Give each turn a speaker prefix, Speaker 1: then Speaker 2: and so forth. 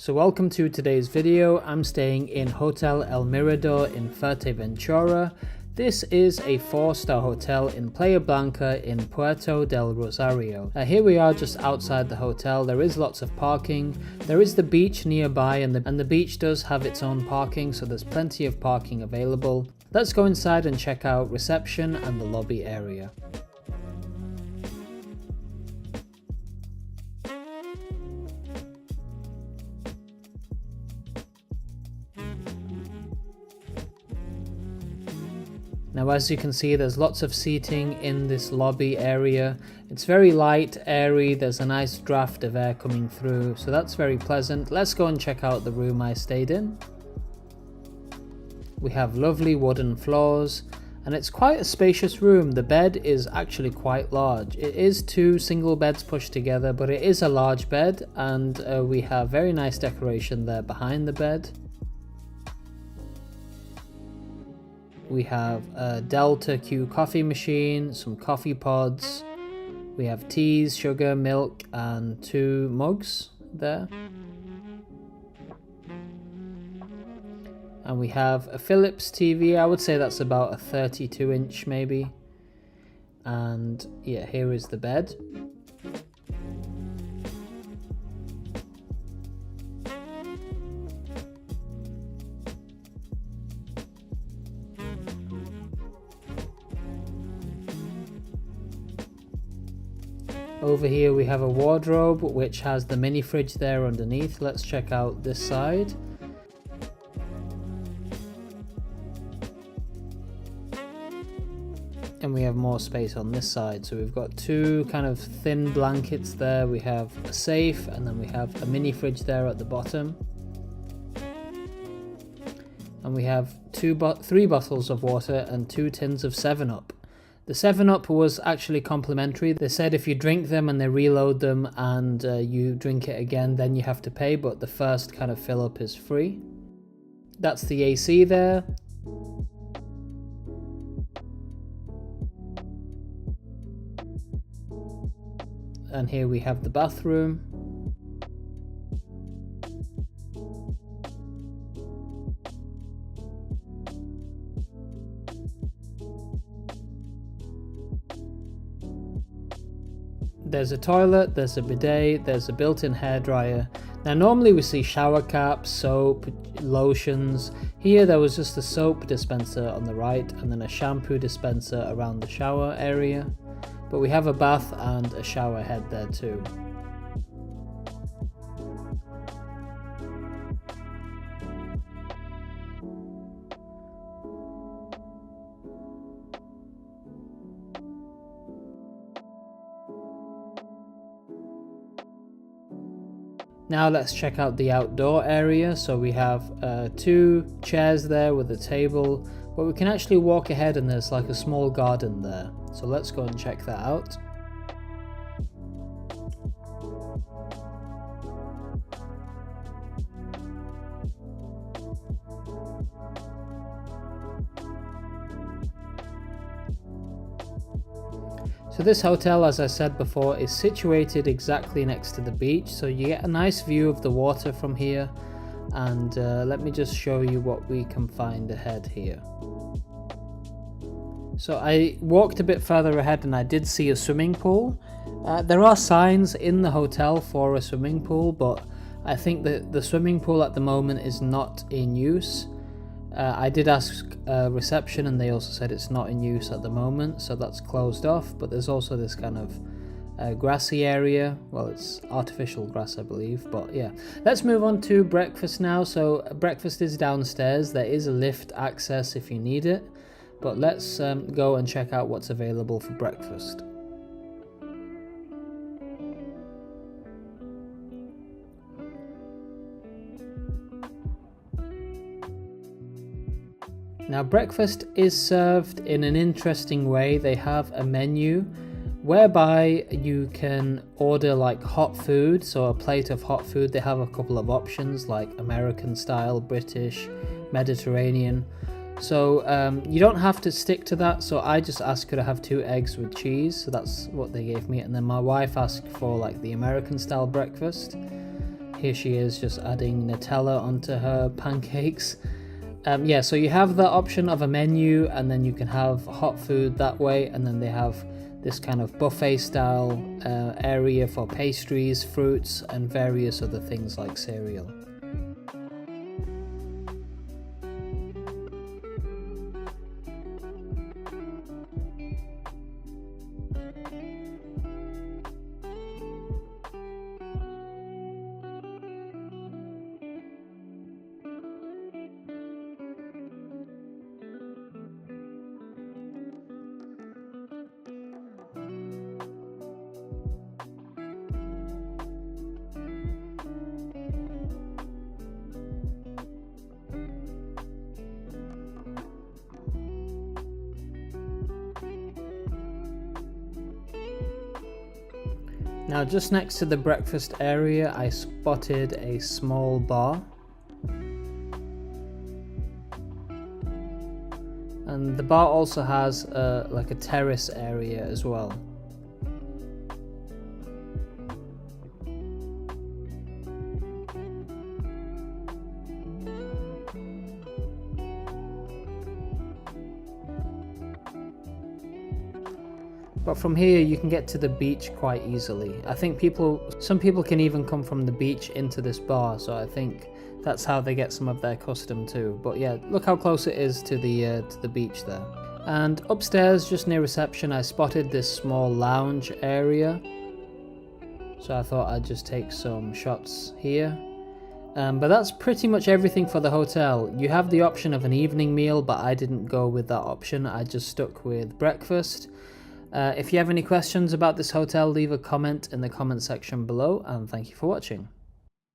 Speaker 1: So welcome to today's video. I'm staying in Hotel El Mirador in Fuerteventura. This is a 4-star hotel in Playa Blanca in Puerto del Rosario. Here we are just outside the hotel. There is lots of parking. There is the beach nearby and the beach does have its own parking, so there's plenty of parking available. Let's go inside and check out reception and the lobby area. Now, as you can see, there's lots of seating in this lobby area. It's very light, airy, there's a nice draft of air coming through, so that's very pleasant. Let's go and check out the room I stayed in. We have lovely wooden floors, and it's quite a spacious room. The bed is actually quite large. It is 2 single beds pushed together, but it is a large bed, and we have very nice decoration there behind the bed. We have a Delta Q coffee machine, some coffee pods. We have teas, sugar, milk, and 2 mugs there. And we have a Philips TV. I would say that's about a 32-inch maybe. And yeah, here is the bed. Over here we have a wardrobe which has the mini fridge there underneath. Let's check out this side. And we have more space on this side. So we've got 2 kind of thin blankets there. We have a safe and then we have a mini fridge there at the bottom. And we have 3 bottles of water and 2 tins of 7-Up. The 7-Up was actually complimentary. They said if you drink them and they reload them and you drink it again, then you have to pay, but the first kind of fill up is free. That's the AC there. And here we have the bathroom. There's a toilet, there's a bidet, there's a built-in hairdryer. Now normally we see shower caps, soap, lotions. Here there was just a soap dispenser on the right and then a shampoo dispenser around the shower area. But we have a bath and a shower head there too. Now let's check out the outdoor area. So we have 2 chairs there with a table, but we can actually walk ahead and there's like a small garden there. So let's go and check that out. So this hotel, as I said before, is situated exactly next to the beach, so you get a nice view of the water from here. And let me just show you what we can find ahead here. So I walked a bit further ahead and I did see a swimming pool. There are signs in the hotel for a swimming pool, but I think that the swimming pool at the moment is not in use. I did ask reception and they also said it's not in use at the moment, so that's closed off. But there's also this kind of grassy area. Well, it's artificial grass, I believe, but yeah. Let's move on to breakfast now. So breakfast is downstairs. There is a lift access if you need it, but let's go and check out what's available for breakfast. Now breakfast is served in an interesting way. They have a menu whereby you can order like hot food, so a plate of hot food. They have a couple of options like American style, British, Mediterranean. So you don't have to stick to that. So I just asked could I have 2 eggs with cheese, so that's what they gave me. And then my wife asked for like the American style breakfast. here she is just adding Nutella onto her pancakes. Yeah, so you have the option of a menu, and then you can have hot food that way, and then they have this kind of buffet style area for pastries, fruits, and various other things like cereal. Now just next to the breakfast area I spotted a small bar, and the bar also has like a terrace area as well. But from here you can get to the beach quite easily. I think some people can even come from the beach into this bar, so I think that's how they get some of their custom too. But yeah, look how close it is to the beach there. And upstairs, just near reception, I spotted this small lounge area. So I thought I'd just take some shots here. But that's pretty much everything for the hotel. You have the option of an evening meal, but I didn't go with that option. I just stuck with breakfast. If you have any questions about this hotel, leave a comment in the comment section below, and thank you for watching.